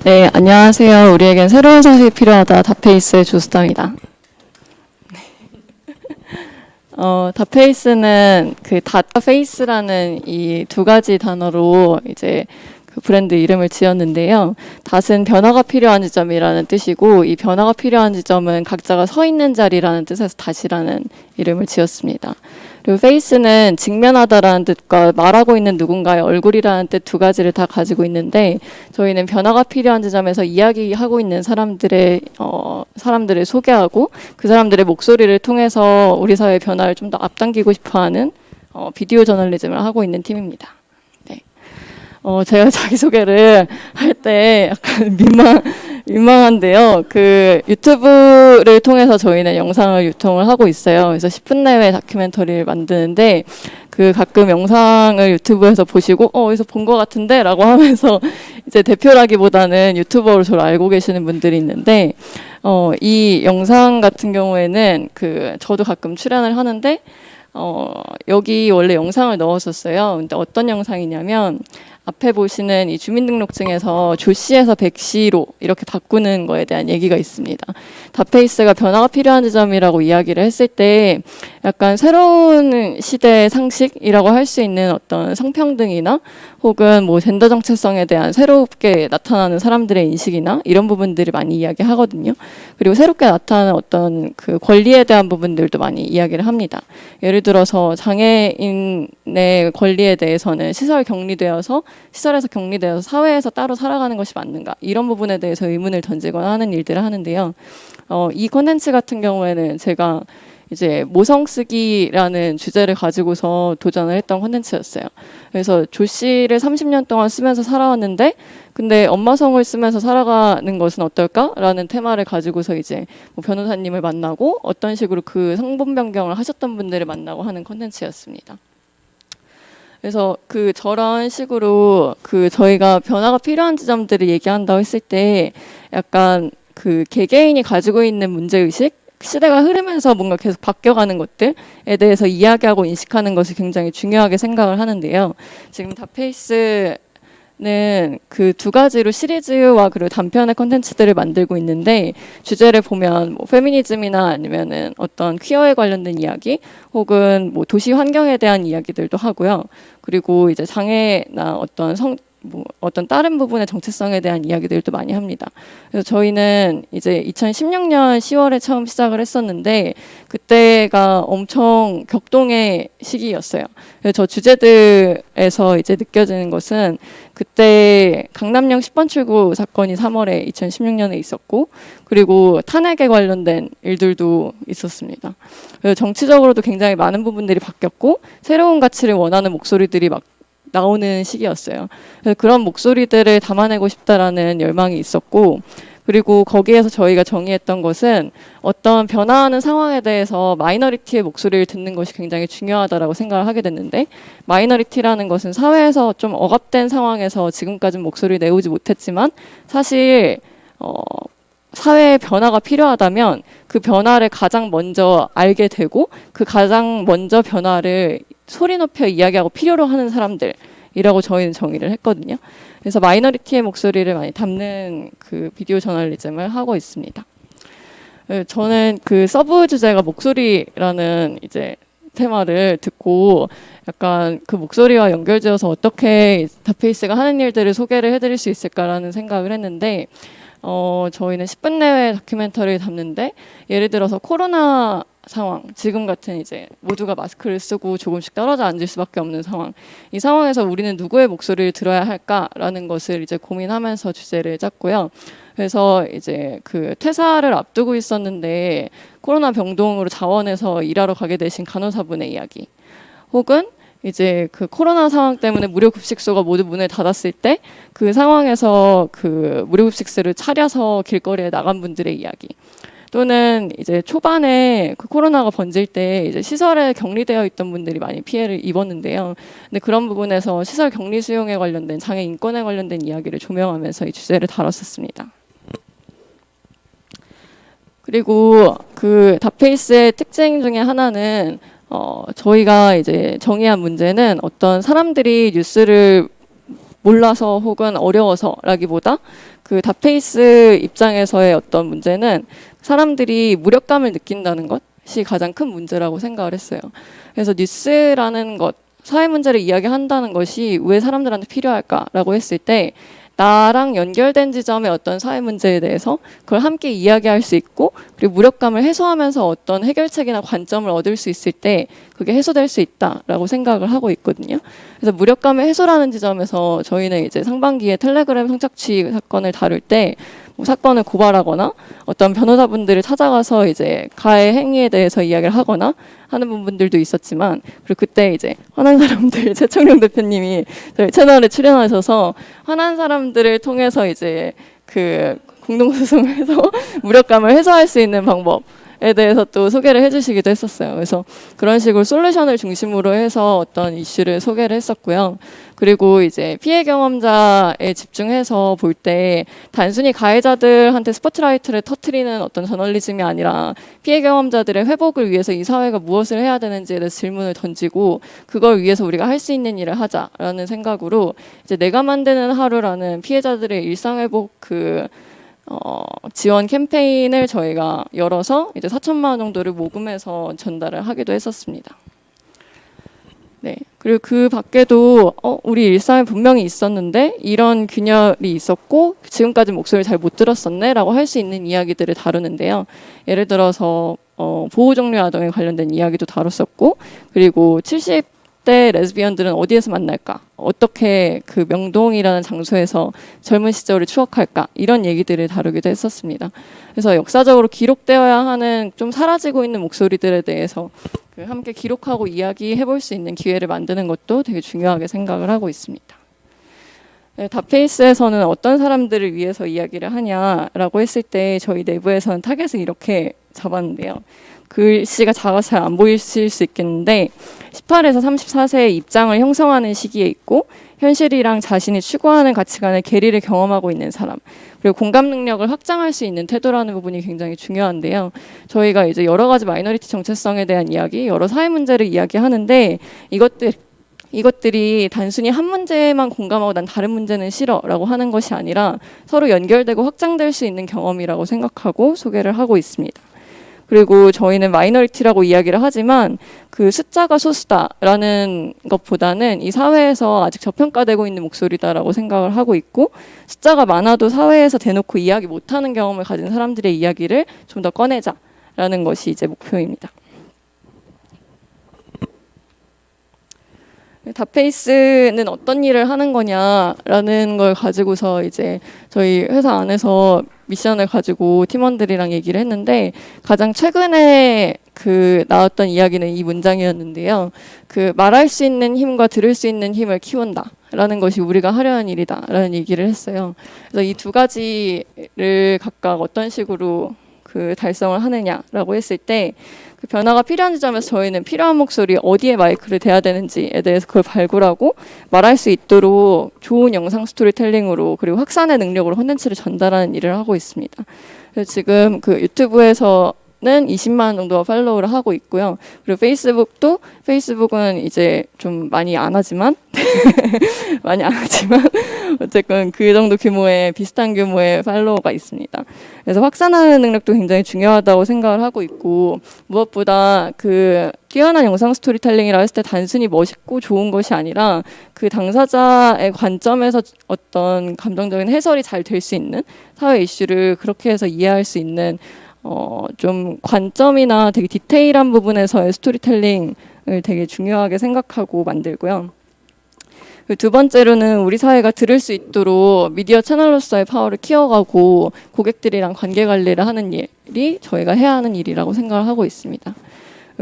네, 안녕하세요. 우리에겐 새로운 상식이 필요하다. 다페이스의 조수다입니다. 다페이스는 그 다페이스라는 이 두 가지 단어로 이제 그 브랜드 이름을 지었는데요. 닷은 변화가 필요한 지점이라는 뜻이고, 이 변화가 필요한 지점은 각자가 서 있는 자리라는 뜻에서 닷이라는 이름을 지었습니다. 그리고 페이스는 직면하다라는 뜻과 말하고 있는 누군가의 얼굴이라는 뜻 두 가지를 다 가지고 있는데, 저희는 변화가 필요한 지점에서 이야기하고 있는 사람들을 소개하고 그 사람들의 목소리를 통해서 우리 사회의 변화를 좀 더 앞당기고 싶어하는 비디오 저널리즘을 하고 있는 팀입니다. 네. 제가 자기소개를 할 때 약간 민망한데요. 그 유튜브를 통해서 저희는 영상을 유통을 하고 있어요. 그래서 10분 내외 다큐멘터리를 만드는데, 그 가끔 영상을 유튜브에서 보시고 어디서 본 것 같은데 라고 하면서 이제 대표라기보다는 유튜버로 저를 알고 계시는 분들이 있는데, 이 영상 같은 경우에는 그 저도 가끔 출연을 하는데, 여기 원래 영상을 넣었었어요. 근데 어떤 영상이냐면, 앞에 보시는 이 주민등록증에서 조씨에서 백씨로 이렇게 바꾸는 거에 대한 얘기가 있습니다. 다페이스가 변화가 필요한 지점이라고 이야기를 했을 때 약간 새로운 시대의 상식이라고 할 수 있는 어떤 성평등이나 혹은 뭐 젠더 정체성에 대한 새롭게 나타나는 사람들의 인식이나 이런 부분들을 많이 이야기하거든요. 그리고 새롭게 나타나는 어떤 그 권리에 대한 부분들도 많이 이야기를 합니다. 예를 들어서 장애인의 권리에 대해서는 시설에서 격리되어서 사회에서 따로 살아가는 것이 맞는가, 이런 부분에 대해서 의문을 던지거나 하는 일들을 하는데요. 이 콘텐츠 같은 경우에는 제가 이제 모성 쓰기라는 주제를 가지고서 도전을 했던 콘텐츠였어요. 그래서 조 씨를 30년 동안 쓰면서 살아왔는데, 근데 엄마 성을 쓰면서 살아가는 것은 어떨까라는 테마를 가지고서 이제 뭐 변호사님을 만나고 어떤 식으로 그 성분 변경을 하셨던 분들을 만나고 하는 콘텐츠였습니다. 그래서 그 저런 식으로 그 저희가 변화가 필요한 지점들을 얘기한다고 했을 때 약간 그 개개인이 가지고 있는 문제의식, 시대가 흐르면서 뭔가 계속 바뀌어가는 것들에 대해서 이야기하고 인식하는 것이 굉장히 중요하게 생각을 하는데요. 지금 다페이스는 그 두 가지로 시리즈와 그리고 단편의 콘텐츠들을 만들고 있는데, 주제를 보면 뭐 페미니즘이나 아니면은 어떤 퀴어에 관련된 이야기, 혹은 뭐 도시 환경에 대한 이야기들도 하고요. 그리고 이제 장애나 어떤 다른 부분의 정체성에 대한 이야기들도 많이 합니다. 그래서 저희는 이제 2016년 10월에 처음 시작을 했었는데, 그때가 엄청 격동의 시기였어요. 그래서 저 주제들에서 이제 느껴지는 것은, 그때 강남역 10번 출구 사건이 3월에 2016년에 있었고, 그리고 탄핵에 관련된 일들도 있었습니다. 그래서 정치적으로도 굉장히 많은 부분들이 바뀌었고, 새로운 가치를 원하는 목소리들이 막 나오는 시기였어요. 그래서 그런 목소리들을 담아내고 싶다라는 열망이 있었고, 그리고 거기에서 저희가 정의했던 것은 어떤 변화하는 상황에 대해서 마이너리티의 목소리를 듣는 것이 굉장히 중요하다라고 생각을 하게 됐는데, 마이너리티라는 것은 사회에서 좀 억압된 상황에서 지금까지는 목소리를 내오지 못했지만, 사실 사회의 변화가 필요하다면 그 변화를 가장 먼저 알게 되고, 그 가장 먼저 변화를 소리 높여 이야기하고 필요로 하는 사람들이라고 저희는 정의를 했거든요. 그래서 마이너리티의 목소리를 많이 담는 그 비디오 저널리즘을 하고 있습니다. 저는 그 서브 주제가 목소리라는 이제 테마를 듣고 약간 그 목소리와 연결지어서 어떻게 다페이스가 하는 일들을 소개를 해드릴 수 있을까라는 생각을 했는데, 저희는 10분 내외 다큐멘터리를 담는데, 예를 들어서 코로나 상황, 지금 같은 이제 모두가 마스크를 쓰고 조금씩 떨어져 앉을 수밖에 없는 상황, 이 상황에서 우리는 누구의 목소리를 들어야 할까라는 것을 이제 고민하면서 주제를 짰고요. 그래서 이제 그 퇴사를 앞두고 있었는데 코로나 병동으로 자원해서 일하러 가게 되신 간호사분의 이야기, 혹은 이제 그 코로나 상황 때문에 무료급식소가 모두 문을 닫았을 때 그 상황에서 그 무료급식소를 차려서 길거리에 나간 분들의 이야기, 또는 이제 초반에 그 코로나가 번질 때 이제 시설에 격리되어 있던 분들이 많이 피해를 입었는데요. 근데 그런 부분에서 시설 격리 수용에 관련된 장애 인권에 관련된 이야기를 조명하면서 이 주제를 다뤘었습니다. 그리고 그 다페이스의 특징 중에 하나는 저희가 이제 정의한 문제는, 어떤 사람들이 뉴스를 몰라서 혹은 어려워서라기보다 그 닷페이스 입장에서의 어떤 문제는 사람들이 무력감을 느낀다는 것이 가장 큰 문제라고 생각을 했어요. 그래서 뉴스라는 것, 사회 문제를 이야기한다는 것이 왜 사람들한테 필요할까라고 했을 때 나랑 연결된 지점의 어떤 사회 문제에 대해서 그걸 함께 이야기할 수 있고 그리고 무력감을 해소하면서 어떤 해결책이나 관점을 얻을 수 있을 때 그게 해소될 수 있다라고 생각을 하고 있거든요. 그래서 무력감의 해소라는 지점에서 저희는 이제 상반기에 텔레그램 성착취 사건을 다룰 때 뭐 사건을 고발하거나 어떤 변호사분들을 찾아가서 이제 가해 행위에 대해서 이야기를 하거나 하는 부분들도 있었지만 그리고 그때 이제 화난 사람들 최청룡 대표님이 저희 채널에 출연하셔서 화난 사람들을 통해서 이제 그 공동소송을 해서 무력감을 해소할 수 있는 방법에 대해서 또 소개를 해주시기도 했었어요. 그래서 그런 식으로 솔루션을 중심으로 해서 어떤 이슈를 소개를 했었고요. 그리고 이제 피해 경험자에 집중해서 볼 때 단순히 가해자들한테 스포트라이트를 터트리는 어떤 저널리즘이 아니라 피해 경험자들의 회복을 위해서 이 사회가 무엇을 해야 되는지에 대해서 질문을 던지고 그걸 위해서 우리가 할 수 있는 일을 하자라는 생각으로 이제 내가 만드는 하루라는 피해자들의 일상회복 지원 캠페인을 저희가 열어서 이제 4천만 원 정도를 모금해서 전달을 하기도 했었습니다. 네. 그리고 그 밖에도 우리 일상에 분명히 있었는데 이런 균열이 있었고 지금까지 목소리를 잘 못 들었었네 라고 할 수 있는 이야기들을 다루는데요. 예를 들어서 보호종료 아동에 관련된 이야기도 다뤘었고 그리고 70대 레즈비언들은 어디에서 만날까? 어떻게 그 명동이라는 장소에서 젊은 시절을 추억할까? 이런 얘기들을 다루기도 했었습니다. 그래서 역사적으로 기록되어야 하는 좀 사라지고 있는 목소리들에 대해서 함께 기록하고 이야기해 볼 수 있는 기회를 만드는 것도 되게 중요하게 생각을 하고 있습니다. 네, 닷페이스에서는 어떤 사람들을 위해서 이야기를 하냐라고 했을 때 저희 내부에서는 타겟을 이렇게 잡았는데요. 글씨가 작아서 잘 안 보이실 수 있겠는데 18에서 34세의 입장을 형성하는 시기에 있고 현실이랑 자신이 추구하는 가치관의 괴리를 경험하고 있는 사람 그리고 공감 능력을 확장할 수 있는 태도라는 부분이 굉장히 중요한데요. 저희가 이제 여러 가지 마이너리티 정체성에 대한 이야기, 여러 사회 문제를 이야기하는데 이것들이 단순히 한 문제만 공감하고 난 다른 문제는 싫어라고 하는 것이 아니라 서로 연결되고 확장될 수 있는 경험이라고 생각하고 소개를 하고 있습니다. 그리고 저희는 마이너리티라고 이야기를 하지만 그 숫자가 소수다라는 것보다는 이 사회에서 아직 저평가되고 있는 목소리다라고 생각을 하고 있고 숫자가 많아도 사회에서 대놓고 이야기 못하는 경험을 가진 사람들의 이야기를 좀 더 꺼내자라는 것이 이제 목표입니다. 닷페이스는 어떤 일을 하는 거냐라는 걸 가지고서 이제 저희 회사 안에서 미션을 가지고 팀원들이랑 얘기를 했는데 가장 최근에 나왔던 이야기는 이 문장이었는데요. 말할 수 있는 힘과 들을 수 있는 힘을 키운다라는 것이 우리가 하려는 일이다라는 얘기를 했어요. 그래서 이 두 가지를 각각 어떤 식으로 달성을 하느냐라고 했을 때 그 변화가 필요한 지점에서 저희는 필요한 목소리 어디에 마이크를 대야 되는지에 대해서 그걸 발굴하고 말할 수 있도록 좋은 영상 스토리텔링으로 그리고 확산의 능력으로 콘텐츠를 전달하는 일을 하고 있습니다. 그래서 지금 유튜브에서는 20만 원 정도가 팔로우를 하고 있고요. 그리고 페이스북은 이제 좀 많이 안 하지만 어쨌든 그 정도 규모의 비슷한 규모의 팔로워가 있습니다. 그래서 확산하는 능력도 굉장히 중요하다고 생각을 하고 있고 무엇보다 뛰어난 영상 스토리텔링이라 했을 때 단순히 멋있고 좋은 것이 아니라 그 당사자의 관점에서 어떤 감정적인 해설이 잘 될 수 있는 사회 이슈를 그렇게 해서 이해할 수 있는 좀 관점이나 되게 디테일한 부분에서의 스토리텔링을 되게 중요하게 생각하고 만들고요. 두 번째로는 우리 사회가 들을 수 있도록 미디어 채널로서의 파워를 키워가고 고객들이랑 관계 관리를 하는 일이 저희가 해야 하는 일이라고 생각을 하고 있습니다.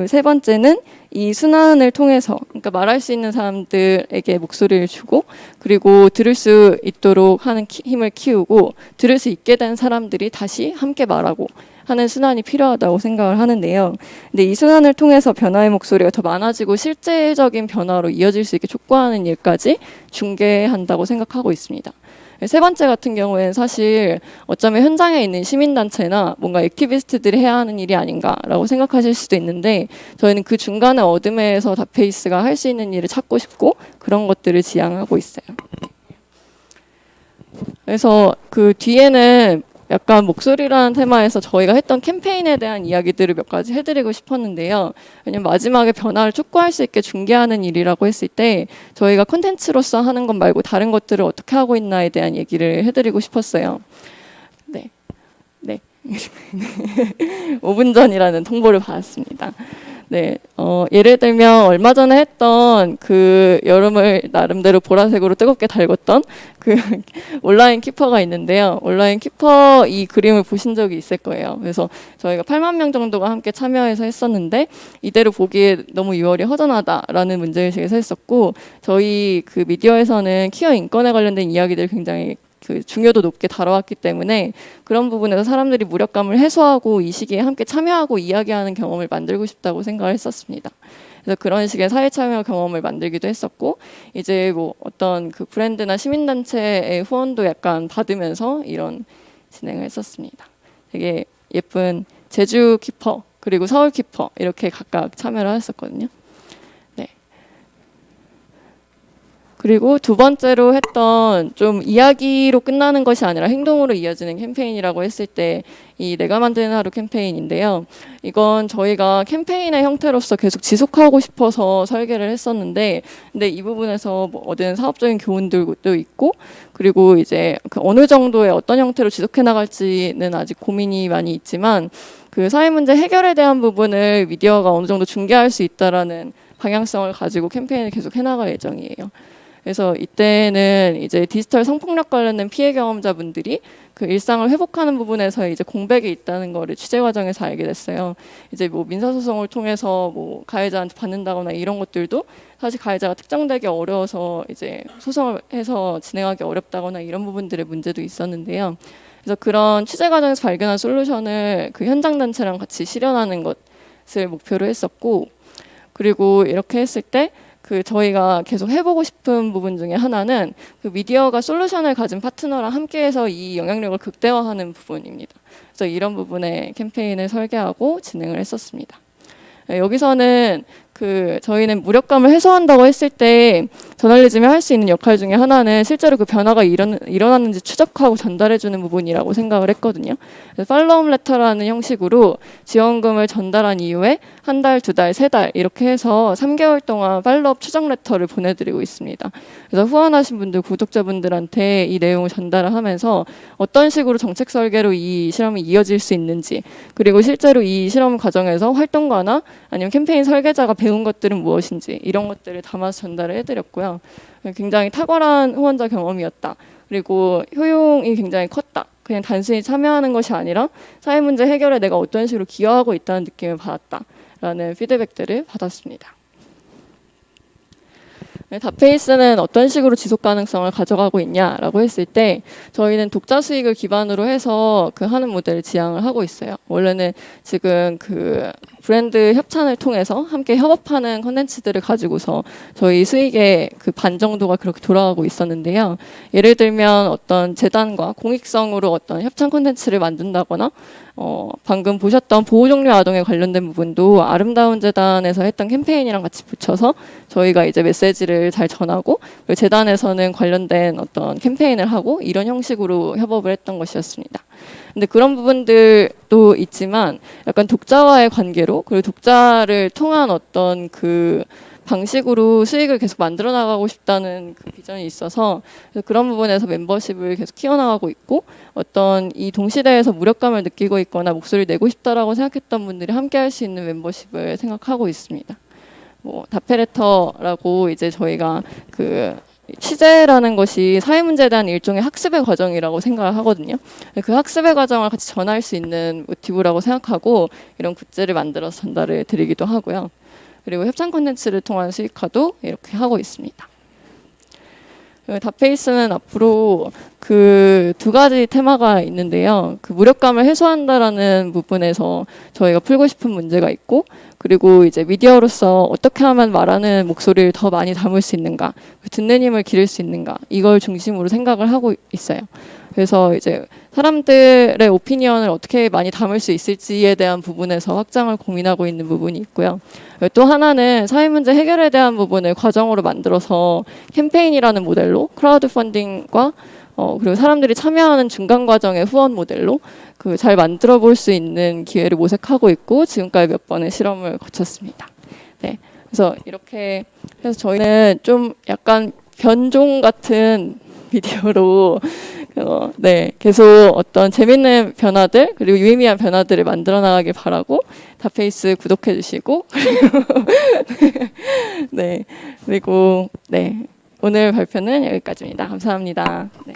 세 번째는 이 순환을 통해서 그러니까 말할 수 있는 사람들에게 목소리를 주고 그리고 들을 수 있도록 하는 힘을 키우고 들을 수 있게 된 사람들이 다시 함께 말하고 하는 순환이 필요하다고 생각을 하는데요. 근데 이 순환을 통해서 변화의 목소리가 더 많아지고 실제적인 변화로 이어질 수 있게 촉구하는 일까지 중개한다고 생각하고 있습니다. 세 번째 같은 경우에는 사실 어쩌면 현장에 있는 시민단체나 뭔가 액티비스트들이 해야 하는 일이 아닌가라고 생각하실 수도 있는데 저희는 그 중간의 어둠에서 닷페이스가 할 수 있는 일을 찾고 싶고 그런 것들을 지향하고 있어요. 그래서 그 뒤에는 약간 목소리라는 테마에서 저희가 했던 캠페인에 대한 이야기들을 몇 가지 해드리고 싶었는데요. 왜냐면 마지막에 변화를 촉구할 수 있게 중개하는 일이라고 했을 때 저희가 콘텐츠로서 하는 것 말고 다른 것들을 어떻게 하고 있나에 대한 얘기를 해드리고 싶었어요. 네. 네. 5분 전이라는 통보를 받았습니다. 네, 예를 들면 얼마 전에 했던 그 여름을 나름대로 보라색으로 뜨겁게 달궜던 그 온라인 키퍼가 있는데요. 온라인 키퍼 이 그림을 보신 적이 있을 거예요. 그래서 저희가 8만 명 정도가 함께 참여해서 했었는데 이대로 보기에 너무 6월이 허전하다라는 문제의식에서 했었고 저희 그 미디어에서는 퀴어 인권에 관련된 이야기들 굉장히 그 중요도 높게 다뤄왔기 때문에 그런 부분에서 사람들이 무력감을 해소하고 이 시기에 함께 참여하고 이야기하는 경험을 만들고 싶다고 생각을 했었습니다. 그래서 그런 식의 사회 참여 경험을 만들기도 했었고 이제 뭐 어떤 그 브랜드나 시민단체의 후원도 약간 받으면서 이런 진행을 했었습니다. 되게 예쁜 제주 키퍼 그리고 서울 키퍼 이렇게 각각 참여를 했었거든요. 그리고 두 번째로 했던 좀 이야기로 끝나는 것이 아니라 행동으로 이어지는 캠페인이라고 했을 때 이 내가 만드는 하루 캠페인인데요. 이건 저희가 캠페인의 형태로서 계속 지속하고 싶어서 설계를 했었는데 근데 이 부분에서 뭐 얻은 사업적인 교훈들도 있고 그리고 이제 그 어느 정도의 어떤 형태로 지속해 나갈지는 아직 고민이 많이 있지만 그 사회 문제 해결에 대한 부분을 미디어가 어느 정도 중개할 수 있다라는 방향성을 가지고 캠페인을 계속 해나갈 예정이에요. 그래서 이때는 이제 디지털 성폭력 관련된 피해 경험자분들이 그 일상을 회복하는 부분에서 이제 공백이 있다는 거를 취재 과정에서 알게 됐어요. 이제 뭐 민사소송을 통해서 뭐 가해자한테 받는다거나 이런 것들도 사실 가해자가 특정되기 어려워서 이제 소송을 해서 진행하기 어렵다거나 이런 부분들의 문제도 있었는데요. 그래서 그런 취재 과정에서 발견한 솔루션을 그 현장 단체랑 같이 실현하는 것을 목표로 했었고 그리고 이렇게 했을 때 그 저희가 계속 해보고 싶은 부분 중에 하나는 그 미디어가 솔루션을 가진 파트너랑 함께해서 이 영향력을 극대화하는 부분입니다. 그래서 이런 부분에 캠페인을 설계하고 진행을 했었습니다. 여기서는 그 저희는 무력감을 해소한다고 했을 때 저널리즘이 할 수 있는 역할 중에 하나는 실제로 그 변화가 일어났는지 추적하고 전달해주는 부분이라고 생각을 했거든요. 팔로우업 레터라는 형식으로 지원금을 전달한 이후에 한 달, 두 달, 세 달 이렇게 해서 3개월 동안 팔로우업 추적 레터를 보내드리고 있습니다. 그래서 후원하신 분들, 구독자분들한테 이 내용을 전달을 하면서 어떤 식으로 정책 설계로 이 실험이 이어질 수 있는지 그리고 실제로 이 실험 과정에서 활동가나 아니면 캠페인 설계자가 배운 것들은 무엇인지 이런 것들을 담아서 전달을 해드렸고요. 굉장히 탁월한 후원자 경험이었다. 그리고 효용이 굉장히 컸다. 그냥 단순히 참여하는 것이 아니라 사회 문제 해결에 내가 어떤 식으로 기여하고 있다는 느낌을 받았다라는 피드백들을 받았습니다. 다페이스는 어떤 식으로 지속 가능성을 가져가고 있냐라고 했을 때 저희는 독자 수익을 기반으로 해서 그 하는 모델을 지향을 하고 있어요. 원래는 지금 그 브랜드 협찬을 통해서 함께 협업하는 컨텐츠들을 가지고서 저희 수익의 그 반 정도가 그렇게 돌아가고 있었는데요. 예를 들면 어떤 재단과 공익성으로 어떤 협찬 컨텐츠를 만든다거나 방금 보셨던 보호종료 아동에 관련된 부분도 아름다운 재단에서 했던 캠페인이랑 같이 붙여서 저희가 이제 메시지를 잘 전하고 그리고 재단에서는 관련된 어떤 캠페인을 하고 이런 형식으로 협업을 했던 것이었습니다. 근데 그런 부분들도 있지만 약간 독자와의 관계로 그리고 독자를 통한 어떤 그 방식으로 수익을 계속 만들어 나가고 싶다는 그 비전이 있어서 그런 부분에서 멤버십을 계속 키워나가고 있고 어떤 이 동시대에서 무력감을 느끼고 있거나 목소리를 내고 싶다라고 생각했던 분들이 함께 할 수 있는 멤버십을 생각하고 있습니다. 뭐 다페레터라고 이제 저희가 그 취재라는 것이 사회 문제에 대한 일종의 학습의 과정이라고 생각을 하거든요. 그 학습의 과정을 같이 전할 수 있는 모티브라고 생각하고 이런 굿즈를 만들어서 전달을 드리기도 하고요. 그리고 협찬 콘텐츠를 통한 수익화도 이렇게 하고 있습니다. 다페이스는 앞으로 그 두 가지 테마가 있는데요. 그 무력감을 해소한다라는 부분에서 저희가 풀고 싶은 문제가 있고 그리고 이제 미디어로서 어떻게 하면 말하는 목소리를 더 많이 담을 수 있는가 듣는 힘을 기를 수 있는가 이걸 중심으로 생각을 하고 있어요. 그래서 이제 사람들의 오피니언을 어떻게 많이 담을 수 있을지에 대한 부분에서 확장을 고민하고 있는 부분이 있고요. 또 하나는 사회 문제 해결에 대한 부분을 과정으로 만들어서 캠페인이라는 모델로 크라우드 펀딩과 그리고 사람들이 참여하는 중간 과정의 후원 모델로 그 잘 만들어 볼 수 있는 기회를 모색하고 있고 지금까지 몇 번의 실험을 거쳤습니다. 네, 그래서 이렇게 해서 저희는 좀 약간 변종 같은 미디어로 네, 계속 어떤 재밌는 변화들 그리고 유의미한 변화들을 만들어 나가길 바라고 다페이스 구독해 주시고 네, 그리고 네, 오늘 발표는 여기까지입니다. 감사합니다. 네.